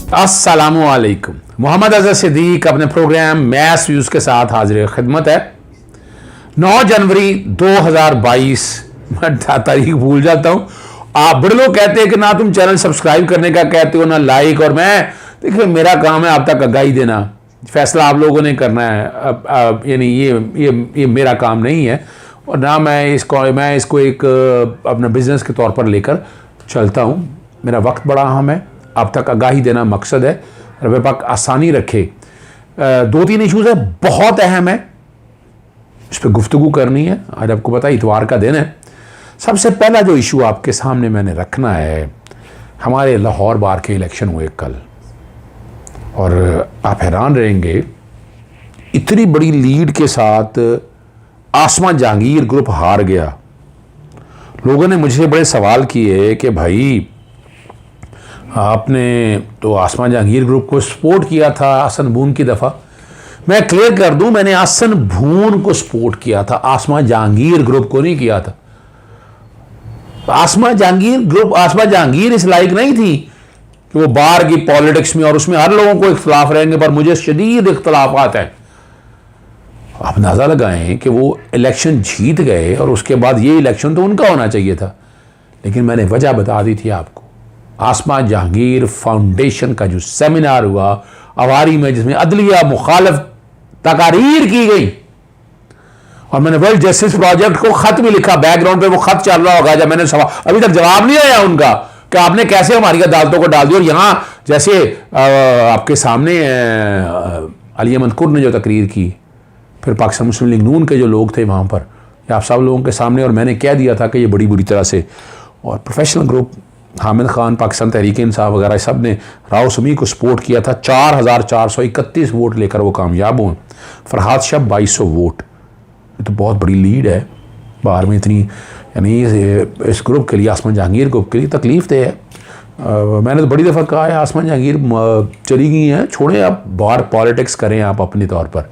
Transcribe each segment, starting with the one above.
अस्सलामुअलैकुम। मोहम्मद अज़हर सिद्दीक अपने programme maths views के साथ हाजिर खिदमत है। 9 जनवरी 2022, मैं तारीख भूल जाता हूँ। आप बड़े लोग कहते हैं कि ना तुम चैनल सब्सक्राइब करने का कहते हो ना लाइक, और मैं देखिए मेरा काम है आप तक आगाही देना, फैसला आप लोगों ने करना है। यानी ये मेरा काम नहीं है, और ना मैं इसको एक अपना बिजनेस के तौर पर लेकर चलता हूँ। मेरा वक्त बड़ा अहम है, आप तक आगाही देना मकसद है। रब पाक आसानी रखे। 2-3 इश्यूज़ है, बहुत अहम है, इस पर गुफ्तगू करनी है। आज आपको पता है इतवार का दिन है। सबसे पहला जो इशू आपके सामने मैंने रखना है, हमारे लाहौर बार के इलेक्शन हुए कल, और आप हैरान रहेंगे इतनी बड़ी लीड के साथ आसमा जहांगीर ग्रुप हार गया। लोगों ने मुझे बड़े सवाल किए कि भाई आपने तो आसमा जहांगीर ग्रुप को सपोर्ट किया था आसन भून की दफ़ा। मैं क्लियर कर दूं, मैंने आसन भून को सपोर्ट किया था, आसमा जहांगीर ग्रुप को नहीं किया था। आसमा जहांगीर इस लायक नहीं थी कि वो बाहर की पॉलिटिक्स में, और उसमें हर लोगों को इख्तलाफ रहेंगे, पर मुझे शदीद इख्तलाफात है। आप अंदाज़ा लगाएं कि वो इलेक्शन जीत गए और उसके बाद ये इलेक्शन तो उनका होना चाहिए था, लेकिन मैंने वजह बता दी थी आपको। आसमा जहांगीर फाउंडेशन का जो सेमिनार हुआ अवारी में, जिसमें अदलिया मुखालिफ तकारीर की गई, और मैंने वर्ल्ड जस्टिस प्रोजेक्ट को खत भी लिखा, बैकग्राउंड पे वो खत चल रहा होगा। जब मैंने सवाल, अभी तक जवाब नहीं आया उनका कि आपने कैसे हमारी अदालतों को डाल दिया। और यहां जैसे आपके सामने अली अहमद कुर ने जो तकरीर की, फिर पाकिस्तान मुस्लिम लीग नून के जो लोग थे वहां पर, आप सब लोगों के सामने, और मैंने कह दिया था कि ये बड़ी बुरी तरह से, और प्रोफेशनल ग्रुप हामिद खान, पाकिस्तान तहरीक इंसाफ वगैरह सब ने राव समी को सपोर्ट किया था। 4431 वोट लेकर वो कामयाब हुए। फरहाद शाह 2200 वोट, ये तो बहुत बड़ी लीड है बाहर में। इतनी यानी इस ग्रुप के लिए, आसमा जहांगीर ग्रुप के लिए तकलीफ दे है। मैंने तो बड़ी दफ़ा कहा है, आसमा जहांगीर चली गई हैं, छोड़ें आप, बाहर पॉलिटिक्स करें आप अपने तौर पर,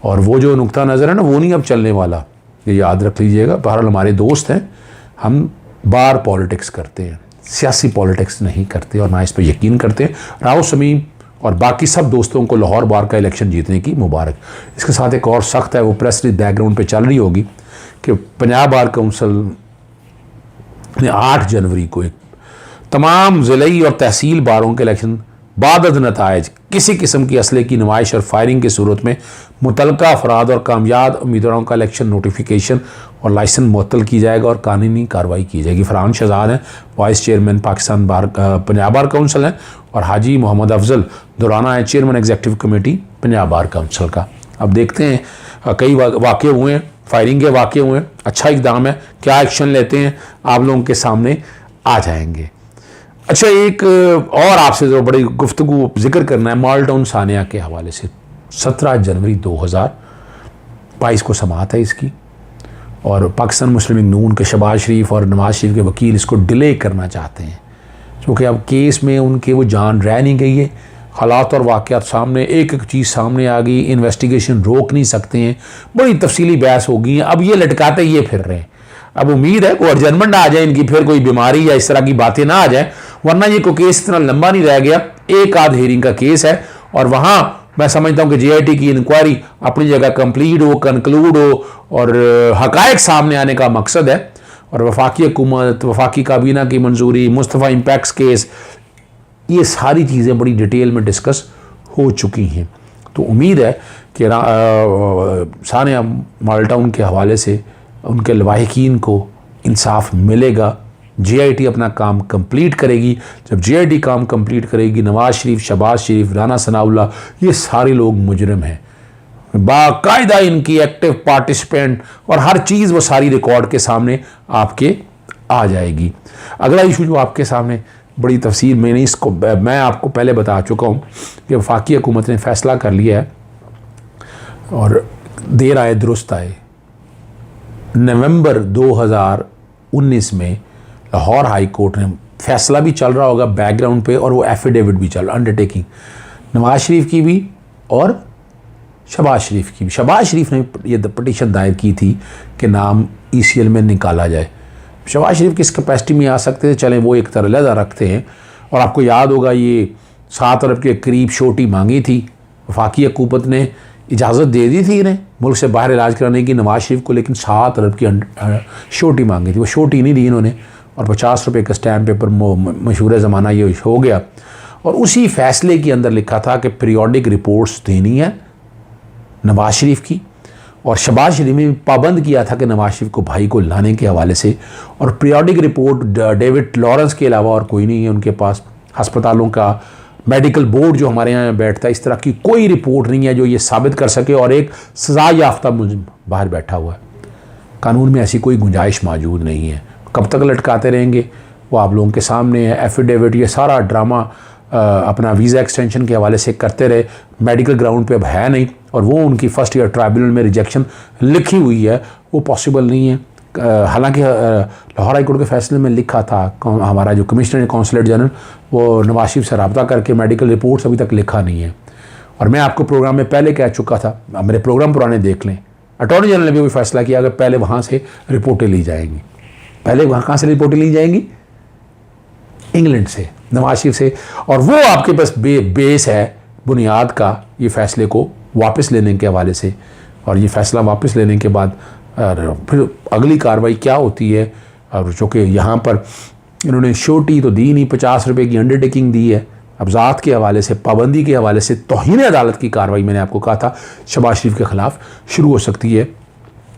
और वो जो नुक्ता नज़र है ना, वो नहीं अब चलने वाला, ये याद रख लीजिएगा। बहरहाल हमारे दोस्त हैं, हम बाहर पॉलिटिक्स करते हैं, सियासी पॉलिटिक्स नहीं करते, और ना इस पर यकीन करते हैं। राव समीम और बाकी सब दोस्तों को लाहौर बार का इलेक्शन जीतने की मुबारक। इसके साथ एक और सख्त है, वो प्रेस रिलीज बैकग्राउंड पे चल रही होगी, कि पंजाब बार काउंसिल ने 8 जनवरी को एक तमाम ज़िले और तहसील बारों के इलेक्शन बादद नतायज किसी किस्म की असले की नुमाइश और फायरिंग की सूरत में मुतलका अफराद और कामयाब उम्मीदवारों का इलेक्शन नोटिफिकेशन और लाइसेंस मुअत्तल की जाएगा और कानूनी कार्रवाई की जाएगी। फरहान शहजाद हैं, vice chairman Pakistan Punjab bar council हैं, और हाजी मोहम्मद अफजल दुराना है, chairman executive committee Punjab bar council का। अब देखते हैं, कई वाक़े हुए हैं, फायरिंग के वाक़े हुए हैं, अच्छा इक़दाम है, क्या एक्शन लेते हैं आप लोगों के सामने आ जाएंगे। अच्छा, एक और आपसे जो बड़ी गुफ्तगू जिक्र करना है, मॉडल टाउन सानिया के हवाले से। 17 जनवरी 2022 को समाअत है इसकी, और पाकिस्तान मुस्लिम लीग नून के शहबाज शरीफ और नवाज शरीफ के वकील इसको डिले करना चाहते हैं, क्योंकि अब केस में उनके वो जान रह नहीं गई है। हालात और वाक़यात सामने, एक एक चीज़ सामने आ गई, इन्वेस्टिगेशन रोक नहीं सकते हैं, बड़ी तफसीली बहस हो गई है। अब ये लटकाते ये फिर रहे हैं। अब उम्मीद है कोई एडजमेंट आ जाए इनकी, फिर कोई बीमारी या इस तरह की बातें ना आ जाए, वरना ये कोई केस इतना लंबा नहीं रह गया। एक आध हेयरिंग का केस है, और वहाँ मैं समझता हूँ कि JIT की इंक्वायरी अपनी जगह कंप्लीट हो, कंक्लूड हो, और हकायक सामने आने का मकसद है। और वफाकी हुकूमत, वफाकी काबीना की मंजूरी, मुस्तफ़ा इम्पैक्ट्स केस, ये सारी चीज़ें बड़ी डिटेल में डिस्कस हो चुकी हैं। तो उम्मीद है कि सानिया मॉडल टाउन के हवाले से उनके लवाहिकीन को इंसाफ मिलेगा। JIT अपना काम कंप्लीट करेगी। जब JIT काम कंप्लीट करेगी, नवाज शरीफ, शहबाज शरीफ, राना सनाउल्लाह, ये सारे लोग मुजरिम हैं, बाकायदा इनकी एक्टिव पार्टिसिपेंट, और हर चीज़ वो सारी रिकॉर्ड के सामने आपके आ जाएगी। अगला इशू जो आपके सामने बड़ी तफसील में, इसको मैं आपको पहले बता चुका हूँ कि वफाकी हुकूमत ने फ़ैसला कर लिया है, और देर आए दुरुस्त आए। नवंबर 2019 में लाहौर हाई कोर्ट ने, फैसला भी चल रहा होगा बैकग्राउंड पे, और वो एफिडेविट भी चल रहा, अंडरटेकिंग नवाज शरीफ की भी और शहबाज शरीफ की भी। शहबाज शरीफ ने ये पटिशन दायर की थी कि नाम ECL में निकाला जाए। शहबाज शरीफ किस कैपेसिटी में आ सकते थे, चलें वो एक तरह लहदा रखते हैं। और आपको याद होगा ये 7 अरब के करीब शोटी मांगी थी। वफाकी हुकूमत ने इजाज़त दे दी थी इन्हें मुल्क से बाहर इलाज कराने की नवाज शरीफ को, लेकिन 7 अरब की शोटी मांगी थी। वो शोटी नहीं दी इन्होंने और 50 रुपये का स्टैम्प पेपर मशहूर ज़माना ये हो गया। और उसी फैसले के अंदर लिखा था कि पीरियोडिक रिपोर्ट्स देनी है नवाज शरीफ की, और शहबाज शरीफ ने पाबंद किया था कि नवाज शरीफ को भाई को लाने के हवाले से। और पीरियोडिक रिपोर्ट डेविड लॉरेंस के अलावा और कोई नहीं है उनके पास। अस्पतालों का मेडिकल बोर्ड जो हमारे यहाँ बैठता है, इस तरह की कोई रिपोर्ट नहीं है जो ये साबित कर सके और एक सजा याफ्ता मुल्ज़िम बाहर बैठा हुआ है। कानून में ऐसी कोई गुंजाइश मौजूद नहीं है। कब तक लटकाते रहेंगे वो आप लोगों के सामने है। एफिडेविट ये सारा ड्रामा अपना वीज़ा एक्सटेंशन के हवाले से करते रहे, मेडिकल ग्राउंड पे अब है नहीं, और वो उनकी फ़र्स्ट ईयर ट्राइब्यूनल में रिजेक्शन लिखी हुई है, वो पॉसिबल नहीं है। हालांकि लाहौर हाई कोर्ट के फैसले में लिखा था, हमारा जो कमिश्नर कौंसलेट जनरल वो नवाज शरीफ से रब्ता करके मेडिकल रिपोर्ट्स अभी तक लिखा नहीं है। और मैं आपको प्रोग्राम में पहले कह चुका था, मेरे प्रोग्राम पुराने देख लें, अटॉर्नी जनरल ने भी कोई फैसला किया अगर पहले वहाँ से रिपोर्टें ली जाएंगी। पहले वहाँ कहाँ से रिपोर्टें ली जाएंगी? इंग्लैंड से, नवाज शरीफ से। और वो आपके पास बेस है बुनियाद का ये फ़ैसले को वापस लेने के हवाले से। और ये फ़ैसला वापस लेने के बाद फिर अगली कार्रवाई क्या होती है, और जो कि यहाँ पर इन्होंने शोटी तो दी नहीं, 50 रुपये की अंडरटेकिंग दी है। अब ज़ात के हवाले से, पाबंदी के हवाले से तौहीन अदालत की कार्रवाई मैंने आपको कहा था शहबाज शरीफ के ख़िलाफ़ शुरू हो सकती है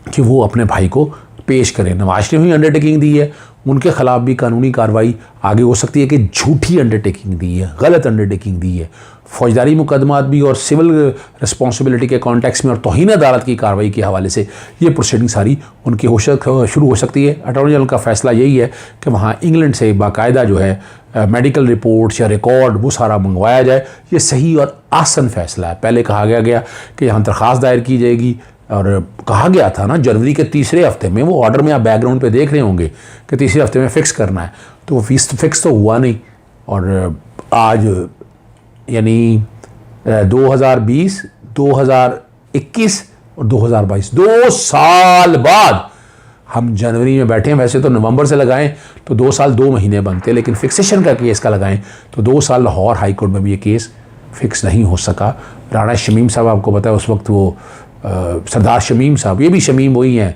कि वो अपने भाई को पेश करें। नवाज शरीफ ने अंडरटेकिंग दी है, उनके ख़िलाफ़ भी कानूनी कार्रवाई आगे हो सकती है कि झूठी अंडरटेकिंग दी है, गलत अंडरटेकिंग दी है। फौजदारी मुकदमात भी और सिविल रिस्पॉन्सिबिलिटी के कॉन्टेक्स्ट में और तौहीन अदालत की कार्रवाई के हवाले से ये प्रोसीडिंग सारी उनकी शुरू हो सकती है। अटॉर्नी जनरल का फ़ैसला यही है कि वहाँ इंग्लैंड से बाकायदा जो है मेडिकल रिपोर्ट्स या रिकॉर्ड वो सारा मंगवाया जाए। ये सही और आसन फ़ैसला है। पहले कहा गया कि यहाँ दरख्वास्त दायर की जाएगी, और कहा गया था ना जनवरी के तीसरे हफ्ते में, वो ऑर्डर में आप बैकग्राउंड पे देख रहे होंगे कि तीसरे हफ्ते में फ़िक्स करना है, तो वो फिक्स तो हुआ नहीं। और आज यानी 2020, 2021 और 2022 2 साल बाद हम जनवरी में बैठे हैं। वैसे तो नवंबर से लगाएं तो 2 साल 2 महीने बनते, लेकिन फिक्सेशन का केस का लगाएं तो 2 साल लाहौर हाई कोर्ट में भी ये केस फिक्स नहीं हो सका। राणा शमीम साहब, आपको पता है उस वक्त वो सरदार शमीम साहब, ये भी शमीम वही हैं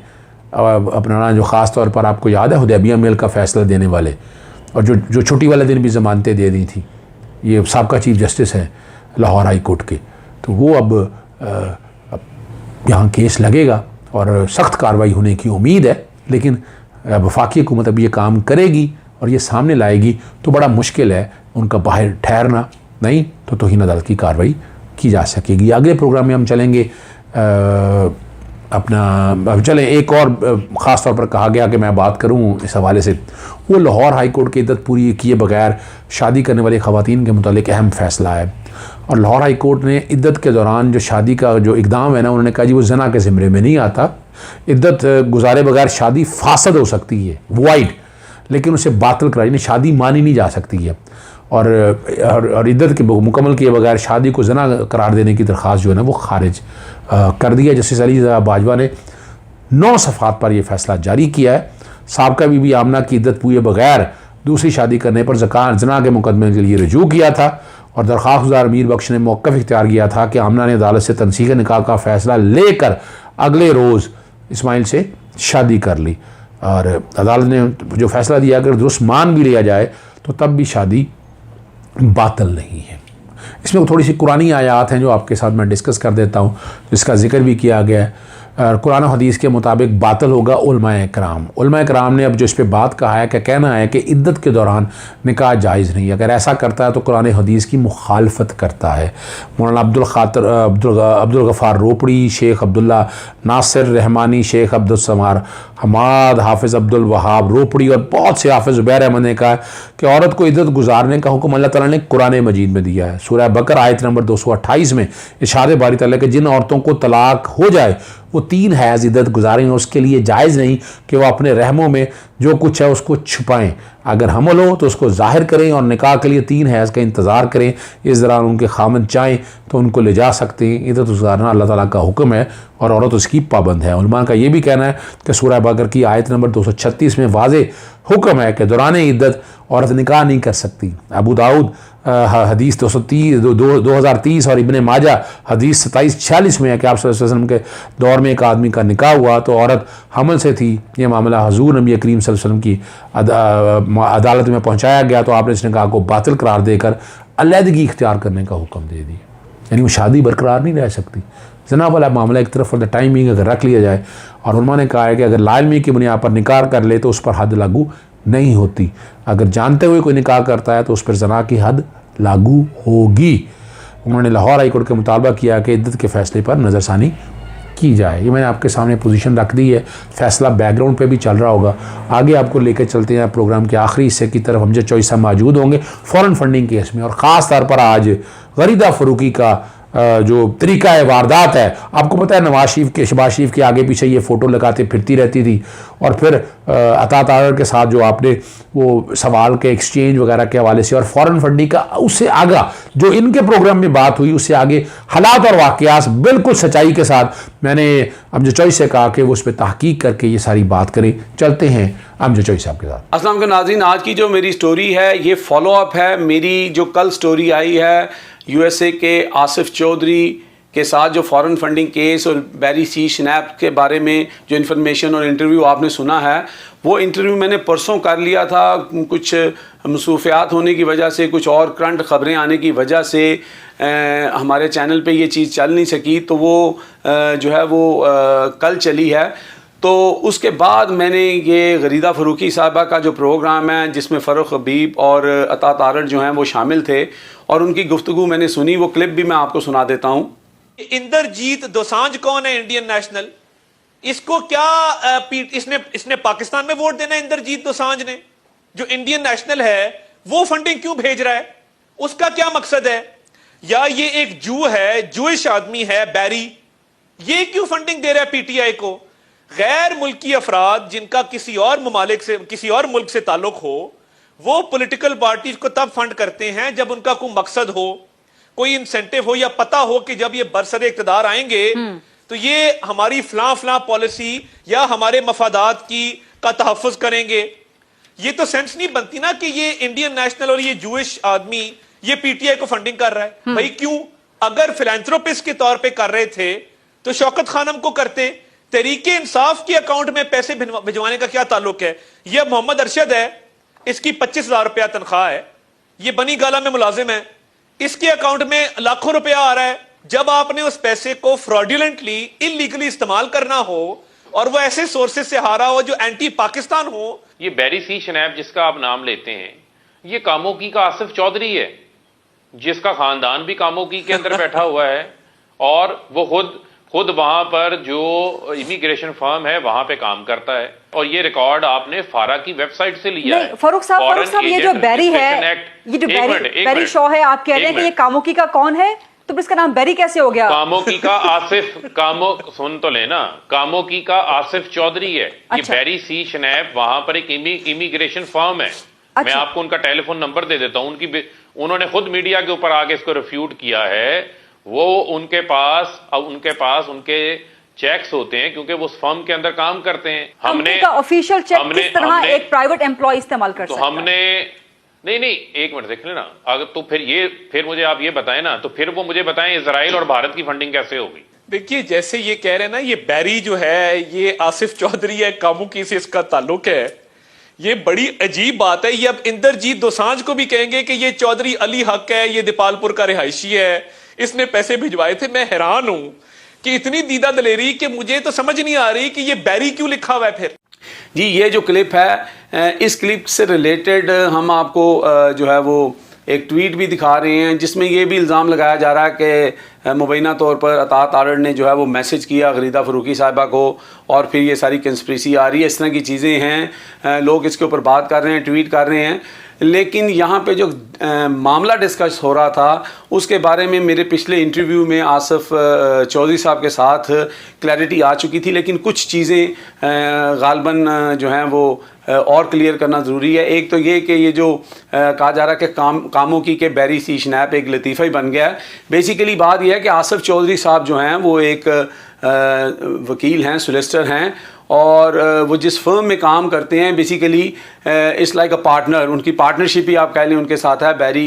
अपना जो ख़ास तौर पर आपको याद है हुदैबिया मेल का फ़ैसला देने वाले, और जो छुट्टी वाले दिन भी ज़मानतें दे दी थी, ये साबका चीफ जस्टिस हैं लाहौर हाई कोर्ट के। तो वो अब यहाँ केस लगेगा और सख्त कार्रवाई होने की उम्मीद है, लेकिन वफाकी हुकूमत अब ये काम करेगी और ये सामने लाएगी तो बड़ा मुश्किल है उनका बाहर ठहरना, नहीं तो तौहीन अदालत की कार्रवाई की जा सकेगी। अगले प्रोग्राम में हम चलेंगे अपना चलें एक और ख़ास तौर पर कहा गया कि मैं बात करूं इस हवाले से, वो लाहौर हाई कोर्ट की इद्दत पूरी किए बगैर शादी करने वाली ख़वातीन के मुतालिक अहम फ़ैसला है। और लाहौर हाई कोर्ट ने इद्दत के दौरान जो शादी का जो इक़दाम है ना, उन्होंने कहा जी वो ज़ना के ज़िम्मे में नहीं आता। इद्दत गुजारे बगैर शादी फासद हो सकती है, वाइड, लेकिन उसे बातिल कराई नहीं, शादी मानी नहीं जा सकती है। और इद्दत के मुकम्मल किए बगैर शादी को ज़ना करार देने की दरख्वास्त जो है ना वो खारिज कर दिया। जस्टिस अली बाजवा ने 9 सफ़ात पर यह फ़ैसला जारी किया है। साबका बीबी आमना की इद्दत पूरे बगैर दूसरी शादी करने पर ज़ना के मुकदमे के लिए रजू किया था, और दरख्वास्त गुजार अमीर बख्श ने मौक़िफ़ इख्तियार किया था कि आमना ने अदालत से तनसीख निकाह का फ़ैसला लेकर अगले रोज़ इस्माइल से शादी कर ली। और अदालत ने जो फ़ैसला दिया अगर दुरुस्त मान भी लिया जाए तो तब भी शादी बातिल नहीं है। इसमें थोड़ी सी कुरानी आयात हैं जो आपके साथ मैं डिस्कस कर देता हूँ, जिसका जिक्र भी किया गया है। कुरान हदीस के मुताबिक बातिल होगा उलमाए कराम। उलमाए कराम ने अब जो इस पर बात कहा है, क्या कहना है कि इद्दत के दौरान निकाह जायज़ नहीं है। अगर ऐसा करता है तो कुरान हदीस की मुखालफत करता है। मौलाना अब्दुल गफ़ार रोपड़ी, शेख अब्दुल्ला नासिर रहमानी, शेख अब्दुल समार हमाद, हाफिज़ अब्दुल वहाब रोपड़ी और बहुत से हाफिज़ ज़ुबैर अहमद ने कहा कि औरत को इद्दत गुजारने का हुक्म अल्लाह ताला ने कुरान मजीद में दिया है। सूरह बकर आयत नंबर 228 में इरशाद बारी ताला कि जिन औरतों को तलाक हो जाए वो 3 हैज़ इद्दत गुजारें, उसके लिए जायज़ नहीं कि वह अपने रहमों में जो कुछ है उसको छुपाएं। अगर हमल हो तो उसको जाहिर करें और निकाह के लिए 3 हैज़ का इंतज़ार करें। इस दौरान उनके खामन चाहें तो उनको ले जा सकते हैं। इधर तो गुजारना अल्लाह ताला का हुक्म है और औरत उसकी पाबंद है। उलमा का ये भी कहना है कि सूरह बकर की आयत नंबर 236 में वाज़े हुक्म है कि दौरान इद्दत औरत निकाह नहीं कर सकती। अबू दाऊद हदीस 2030 और इब्ने माजा हदीस 2746 में है कि आप सल्लल्लाहु अलैहि वसल्लम के दौर में एक आदमी का निकाह हुआ तो औरत हमल से थी। ये मामला हुजूर नबी करीम सल्लल्लाहु अलैहि वसल्लम की अदालत में पहुँचाया गया तो आपने इस निकाह को बातिल करार देकर अलहदगी इख्तियार करने का हुक्म दे दिया। यानी वो शादी बरकरार नहीं रह सकती। जना वाला मामला एक तरफ फॉर द टाइमिंग अगर रख लिया जाए और उन्होंने कहा है कि अगर लाइलमी की बुनियाद पर निकाह कर ले तो उस पर हद लागू नहीं होती। अगर जानते हुए कोई निकाह करता है तो उस पर जना की हद लागू होगी। उन्होंने लाहौर हाई कोर्ट का मुतालबा किया कि इद्दत के फैसले पर नज़रसानी की जाए। ये मैंने आपके सामने पोजीशन रख दी है। फैसला बैकग्राउंड पे भी चल रहा होगा। आगे आपको लेकर चलते हैं प्रोग्राम के आखिरी हिस्से की तरफ। हमजा चॉइस साहब मौजूद होंगे फ़ौरन फंडिंग केस में और ख़ास तौर पर आज गरीदा फ़रूकी का जो तरीका है वारदात है। आपको पता है नवाज शहबाज शरीफ के आगे पीछे ये फ़ोटो लगाते फिरती रहती थी और फिर अता तारर के साथ जो आपने वो सवाल के एक्सचेंज वगैरह के हवाले से और फॉरेन फंडिंग का उससे आगा जो इनके प्रोग्राम में बात हुई उससे आगे हालात और वाक़यात बिल्कुल सच्चाई के साथ मैंने अमजद चॉइस से कहा कि वो उस पर तहकीक करके ये सारी बात करें। चलते हैं अमजद चॉइस साहब के साथ। अस्सलाम वालेकुम नाज़रीन, आज की जो मेरी स्टोरी है ये फॉलो अप है मेरी जो कल स्टोरी आई है यूएसए के आसिफ चौधरी के साथ जो फॉरेन फंडिंग केस और बैरी सी स्नैप के बारे में जो इन्फॉर्मेशन और इंटरव्यू आपने सुना है वो इंटरव्यू मैंने परसों कर लिया था। कुछ मसरूफियात होने की वजह से कुछ और करंट ख़बरें आने की वजह से हमारे चैनल पे ये चीज़ चल नहीं सकी तो वो जो है वो कल चली है। तो उसके बाद मैंने ये गरीदा फ़रूकी साहबा का जो प्रोग्राम है जिसमें फ़रूख हबीब और अता तारर जो हैं वो शामिल थे और उनकी गुफ्तगू मैंने सुनी। वो क्लिप भी मैं आपको सुना देता हूँ। इंदरजीत दोसांझ कौन है? Indian national. इसको क्या इसने पाकिस्तान में वोट देना है? इंदरजीत दोसांझ ने जो इंडियन नेशनल है वो फंडिंग क्यों भेज रहा है? उसका क्या मकसद है? या ये एक जू है, जूइश आदमी है बैरी, ये क्यों फंडिंग दे रहा है पीटीआई को? गैर मुल्की अफराद जिनका किसी और ममालिक से किसी और मुल्क से ताल्लुक हो वो पॉलिटिकल पार्टीज को तब फंड करते हैं जब उनका कोई मकसद हो, कोई इंसेंटिव हो या पता हो कि जब ये बरसरे इक़्तिदार आएंगे तो ये हमारी फलां पॉलिसी या हमारे मफादात का तहफ़्फ़ुज़ करेंगे। ये तो सेंस नहीं बनती ना कि ये इंडियन नेशनल और ये जूइश आदमी ये पीटीआई को फंडिंग कर रहा है। भाई क्यों? अगर फिलैंथ्रोपिस्ट के तौर पे कर रहे थे तो शौकत खानम को करते। तहरीके इंसाफ के अकाउंट में पैसे भिजवाने का क्या ताल्लुक है? ये मोहम्मद अरशद है, इसकी 25,000 रुपया तनख्वाह है, ये बनी गाला में मुलाजिम है, इसके अकाउंट में लाखों रुपया आ रहा है। जब आपने उस पैसे को फ्रॉडुलेंटली इलीगली इस्तेमाल करना हो और वो ऐसे सोर्सेज से हारा हो जो एंटी पाकिस्तान हो। ये बैरी सी शनैब जिसका आप नाम लेते हैं ये कामोकी का आसिफ चौधरी है जिसका खानदान भी कामोकी के अंदर बैठा हुआ है और वो खुद वहां पर जो इमिग्रेशन फर्म है वहां पे काम करता है और ये रिकॉर्ड आपने फारा की वेबसाइट से लिया है। फारूक साहब ये जो बैरी है, ये जो बैरी शो है, आप कह रहे हैं कि ये कामोकी का कौन है तो इसका नाम बैरी कैसे हो गया? कामोकी का आसिफ सुन तो लेना, कामोकी का आसिफ चौधरी है। अच्छा। ये बैरी सी शनैब वहां पर एक इमिग्रेशन फर्म है। अच्छा। मैं आपको उनका टेलीफोन नंबर दे देता हूं। उन्होंने खुद मीडिया के ऊपर आगे इसको रिफ्यूट किया है। वो उनके पास उनके चेक्स होते हैं क्योंकि वो उस फर्म के अंदर काम करते हैं। हमने ऑफिशियल चेक किस तरह एक प्राइवेट एम्प्लॉय इस्तेमाल कर सकता है? तो हमने नहीं एक मिनट देख लेना। अगर तो फिर मुझे आप ये बताएं ना, तो फिर वो मुझे बताएं इजराइल और भारत की फंडिंग कैसे होगी। देखिए जैसे ये कह रहे हैं ना, ये बैरी जो है ये आसिफ चौधरी है, कामुकी से इसका ताल्लुक है। ये बड़ी अजीब बात है। ये अब इंदरजीत दोसांझ को भी कहेंगे कि ये चौधरी अली हक है, ये दीपालपुर का रिहायशी है, इसने पैसे भिजवाए थे। मैं हैरान हूं कि इतनी दीदा दलेरी कि मुझे तो समझ नहीं आ रही कि ये बैरी क्यों लिखा हुआ है। फिर जी ये जो क्लिप है, इस क्लिप से रिलेटेड हम आपको जो है वो एक ट्वीट भी दिखा रहे हैं जिसमें ये भी इल्ज़ाम लगाया जा रहा है मुबैना तौर पर अता तारड़ ने जो है वो मैसेज किया गरीदा फ़रूकी साहिबा को, और फिर ये सारी कंस्पिरेसी आ रही है, इस तरह की चीज़ें हैं, लोग इसके ऊपर बात कर रहे हैं, ट्वीट कर रहे हैं। लेकिन यहाँ पे जो मामला डिस्कस हो रहा था उसके बारे में मेरे पिछले इंटरव्यू में आसिफ चौधरी साहब के साथ क्लैरिटी आ चुकी थी, लेकिन कुछ चीज़ें गालबन जो हैं वो और क्लियर करना ज़रूरी है। एक तो ये कि ये जो कहा जा रहा है कि कामों की के बैरी सी स्नैप एक लतीफ़ा ही बन गया है। बेसिकली बात यह है कि आसिफ चौधरी साहब जो हैं वो एक वकील हैं, सोलिसिटर हैं, और वो जिस फर्म में काम करते हैं basically it's like a partner, उनकी पार्टनरशिप ही आप कह लें उनके साथ है, बैरी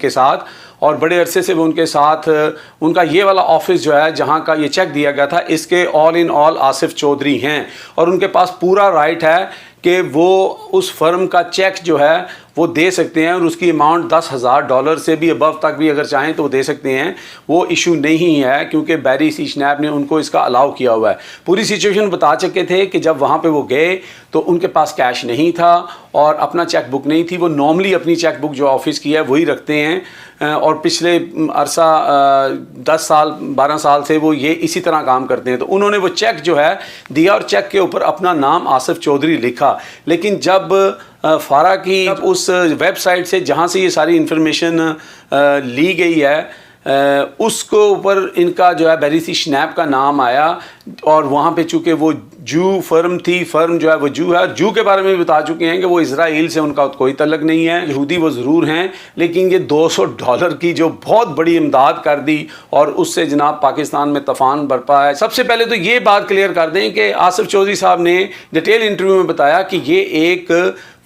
के साथ, और बड़े अरसे से वो उनके साथ, उनका ये वाला ऑफिस जो है जहाँ का ये चेक दिया गया था इसके all in all Asif Chaudhary हैं, और उनके पास पूरा राइट है कि वो उस फर्म का चेक जो है वो दे सकते हैं, और उसकी अमाउंट $10,000 से भी अबव तक भी अगर चाहें तो वो दे सकते हैं। वो इशू नहीं है क्योंकि बैरी सी स्नैप ने उनको इसका अलाउ किया हुआ है। पूरी सिचुएशन बता चुके थे कि जब वहाँ पे वो गए तो उनके पास कैश नहीं था और अपना चेक बुक नहीं थी। वो नॉर्मली अपनी चेक बुक जो ऑफिस की है वही रखते हैं, और पिछले अरसा 10 साल 12 साल से वो ये इसी तरह काम करते हैं। तो उन्होंने वो चेक जो है दिया और चेक के ऊपर अपना नाम आसिफ चौधरी लिखा। लेकिन जब फारा की उस वेबसाइट से जहाँ से ये सारी इंफॉर्मेशन ली गई है उसको ऊपर इनका जो है बैरी सी स्नैप का नाम आया, और वहाँ पे चूँकि वो जू फर्म थी, फर्म जो है वो जू है, जू के बारे में भी बता चुके हैं कि वो इज़राइल से उनका कोई तल्लक नहीं है, यहूदी वो ज़रूर हैं, लेकिन ये $200 की जो बहुत बड़ी इमदाद कर दी और उससे जनाब पाकिस्तान में तूफान बरपा है। सबसे पहले तो ये बात क्लियर कर दें कि आसिफ चौधरी साहब ने डिटेल इंटरव्यू में बताया कि ये एक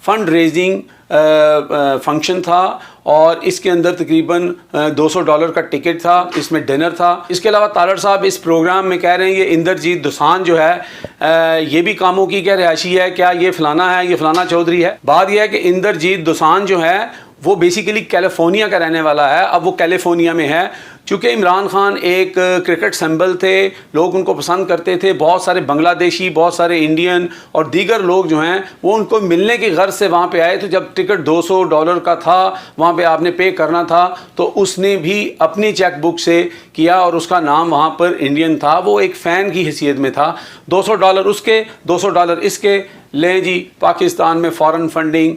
फ़ंड रेजिंग फंक्शन था और इसके अंदर तकरीबन $200 का टिकट था, इसमें डिनर था। इसके अलावा तारड़ साहब इस प्रोग्राम में कह रहे हैं ये इंद्रजीत दोसांझ जो है ये भी कामों की क्या रिहायशी है, क्या ये फलाना है, ये फलाना चौधरी है। बात यह है कि इंद्रजीत दोसांझ जो है वो बेसिकली कैलिफोर्निया का रहने वाला है। अब वो कैलिफोर्निया में है चूँकि इमरान खान एक क्रिकेट सिंबल थे, लोग उनको पसंद करते थे, बहुत सारे बांग्लादेशी, बहुत सारे इंडियन और दीगर लोग जो हैं वो उनको मिलने की गर्ज से वहाँ पे आए। तो जब टिकट $200 का था, वहाँ पे आपने पे करना था, तो उसने भी अपनी चेक बुक से किया और उसका नाम वहाँ पर इंडियन था, वो एक फ़ैन की हैसियत में था। $200 उसके, $200 इसके, लें जी पाकिस्तान में फ़ॉरेन फंडिंग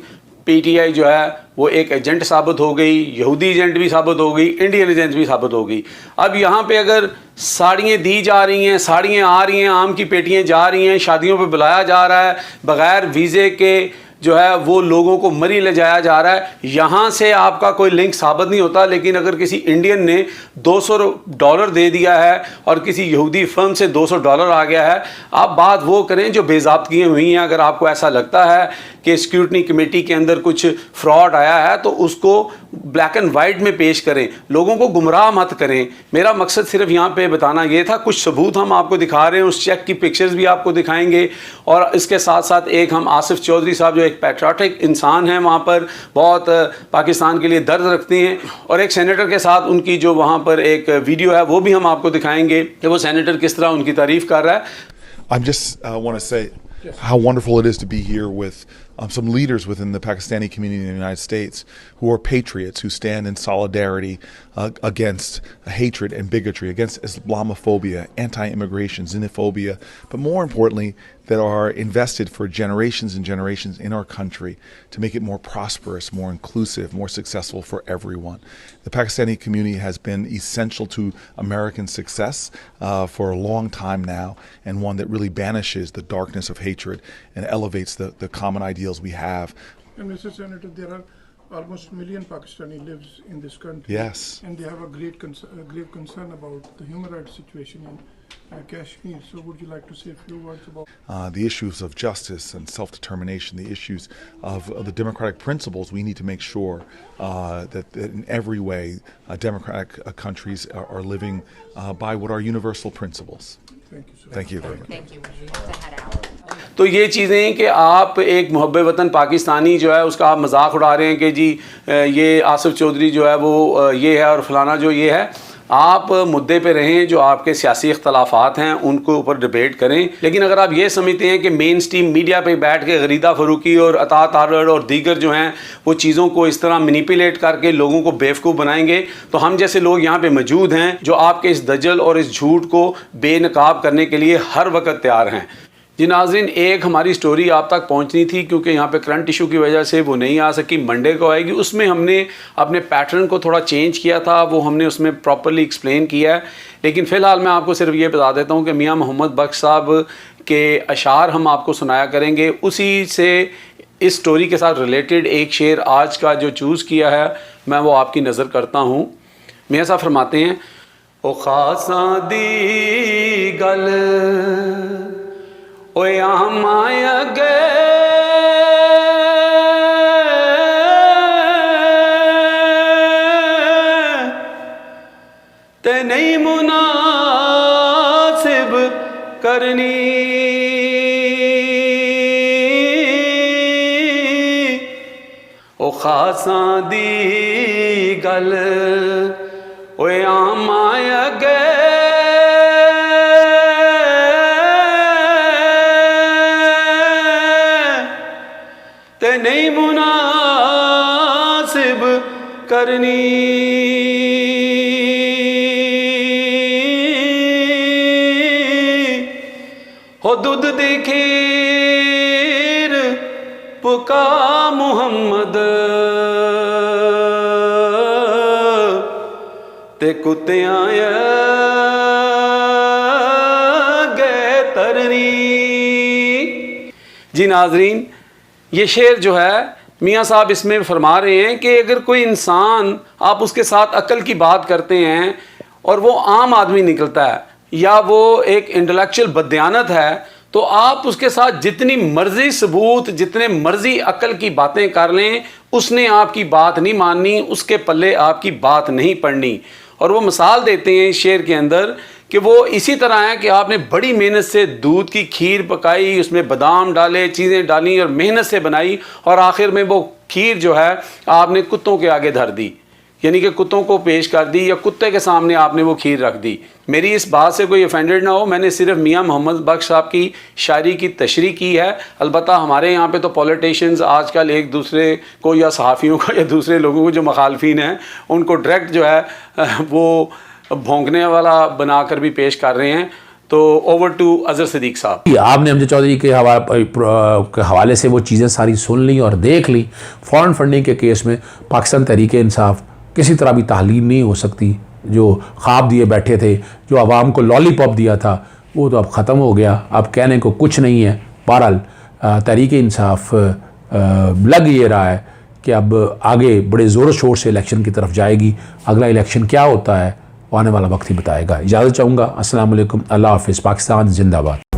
पीटीआई जो है वो एक एजेंट साबित हो गई, यहूदी एजेंट भी साबित हो गई, इंडियन एजेंट भी साबित हो गई। अब यहाँ पे अगर साड़ियाँ दी जा रही हैं, साड़ियाँ आ रही हैं, आम की पेटियाँ जा रही हैं, शादियों पे बुलाया जा रहा है, बग़ैर वीज़े के जो है वो लोगों को मरी ले जाया जा रहा है, यहाँ से आपका कोई लिंक साबित नहीं होता। लेकिन अगर किसी इंडियन ने $200 दे दिया है और किसी यहूदी फर्म से $200 आ गया है, आप बात वो करें जो बेज़ाब्तियाँ हुई हैं। अगर आपको ऐसा लगता है कि स्क्रूटनी कमेटी के अंदर कुछ फ्रॉड आया है तो उसको ब्लैक एंड वाइट में पेश करें, लोगों को गुमराह मत करें। मेरा मकसद सिर्फ यहाँ पे बताना ये था। कुछ सबूत हम आपको दिखा रहे हैं, उस चेक की पिक्चर्स भी आपको दिखाएंगे, और इसके साथ साथ एक हम आसिफ चौधरी साहब जो एक पैट्रियोटिक इंसान हैं, वहाँ पर बहुत पाकिस्तान के लिए दर्द रखते हैं, और एक सेनेटर के साथ उनकी जो वहाँ पर एक वीडियो है वो भी हम आपको दिखाएंगे कि वो सेनेटर किस तरह उनकी तारीफ़ कर रहा है। I just want to say how wonderful it is to be here with some leaders within the Pakistani community in the United States who are patriots, who stand in solidarity against hatred and bigotry, against Islamophobia, anti-immigration, xenophobia, but more importantly, that are invested for generations and generations in our country to make it more prosperous, more inclusive, more successful for everyone. The Pakistani community has been essential to American success for a long time now, and one that really banishes the darkness of hatred and elevates the common ideals we have. And Mr. Senator, there are almost a million Pakistani lives in this country. Yes. And they have a grave concern about the human rights situation in Kashmir. So would you like to say a few words about the issues of justice and self-determination, the issues of the democratic principles? We need to make sure that in every way democratic countries are living by what are universal principles. Thank you, sir. Thank you very much. Thank you. We have to head out. तो ये चीज़ें कि आप एक मुहब्बे वतन पाकिस्तानी जो है उसका आप मजाक उड़ा रहे हैं कि जी ये आसिफ चौधरी जो है वो ये है और फलाना जो ये है। आप मुद्दे पे रहें, जो आपके सियासी इख्तलाफात हैं उनको ऊपर डिबेट करें। लेकिन अगर आप ये समझते हैं कि मेन स्ट्रीम मीडिया पे बैठ के गरीदा फरूकी और अता तारड़ और दीगर जो हैं वो चीज़ों को इस तरह मैनिपुलेट करके लोगों को बेवकूफ़ बनाएंगे, तो हम जैसे लोग यहाँ पे मौजूद हैं जो आपके इस दजल और इस झूठ को बेनकाब करने के लिए हर वक्त तैयार हैं। जी नाज़रीन, एक हमारी स्टोरी आप तक पहुंचनी थी, क्योंकि यहाँ पे करंट इशू की वजह से वो नहीं आ सकी, मंडे को आएगी। उसमें हमने अपने पैटर्न को थोड़ा चेंज किया था, वो हमने उसमें प्रॉपर्ली एक्सप्लेन किया है। लेकिन फ़िलहाल मैं आपको सिर्फ ये बता देता हूँ कि मियाँ मोहम्मद बख्श साहब के अशार हम आपको सुनाया करेंगे। उसी से इस स्टोरी के साथ रिलेटेड एक शेर आज का जो चूज़ किया है मैं वो आपकी नज़र करता हूँ। मियाँ साहब फरमाते हैं, ओ खासा दी गल ओए आमाया गे ते नहीं मुनासिब करनी, ओ खासा दी गल ओए आमाया गे नहीं मुनासिब करनी, हो दूध दी खीर पुका मुहम्मद ते कुत्तियां गए तरनी। जी नाजरीन, ये शेर जो है मियाँ साहब इसमें फरमा रहे हैं कि अगर कोई इंसान आप उसके साथ अक्ल की बात करते हैं और वो आम आदमी निकलता है या वो एक इंटेलेक्चुअल बदयानत है, तो आप उसके साथ जितनी मर्जी सबूत, जितने मर्जी अक्ल की बातें कर लें, उसने आपकी बात नहीं माननी, उसके पल्ले आपकी बात नहीं पड़नी। और वो मिसाल देते हैं इस शेर के अंदर कि वो इसी तरह है कि आपने बड़ी मेहनत से दूध की खीर पकाई, उसमें बादाम डाले, चीज़ें डाली और मेहनत से बनाई, और आखिर में वो खीर जो है आपने कुत्तों के आगे धर दी, यानी कि कुत्तों को पेश कर दी या कुत्ते के सामने आपने वो खीर रख दी। मेरी इस बात से कोई ऑफेंडेड ना हो, मैंने सिर्फ मियाँ मोहम्मद बख्श साहब की शायरी की तशरीह की है। अलबत्ता हमारे यहाँ पे तो पॉलिटिशियंस आजकल एक दूसरे को या सहाफ़ियों को या दूसरे लोगों को जो मुखालफिन हैं उनको डायरेक्ट जो है वो भौंकने वाला बनाकर भी पेश कर रहे हैं। तो ओवर टू अजहर सिद्दीक साहब। आपने अमजद चौधरी के हवाले से वो चीज़ें सारी सुन ली और देख ली। फॉरेन फंडिंग के केस में पाकिस्तान तहरीक इंसाफ किसी तरह भी तालीम नहीं हो सकती। जो ख्वाब दिए बैठे थे, जो आवाम को लॉलीपॉप दिया था, वो तो अब ख़त्म हो गया। अब कहने को कुछ नहीं है। बहरहाल तहरीक इंसाफ लग ये रहा है कि अब आगे बड़े ज़ोर शोर से इलेक्शन की तरफ जाएगी। अगला इलेक्शन क्या होता है आने वाला वक्त ही बताएगा। इजाज़त चाहूँगा। अस्सलाम वालेकुम, अल्लाह हाफ़िज़। पाकिस्तान जिंदाबाद।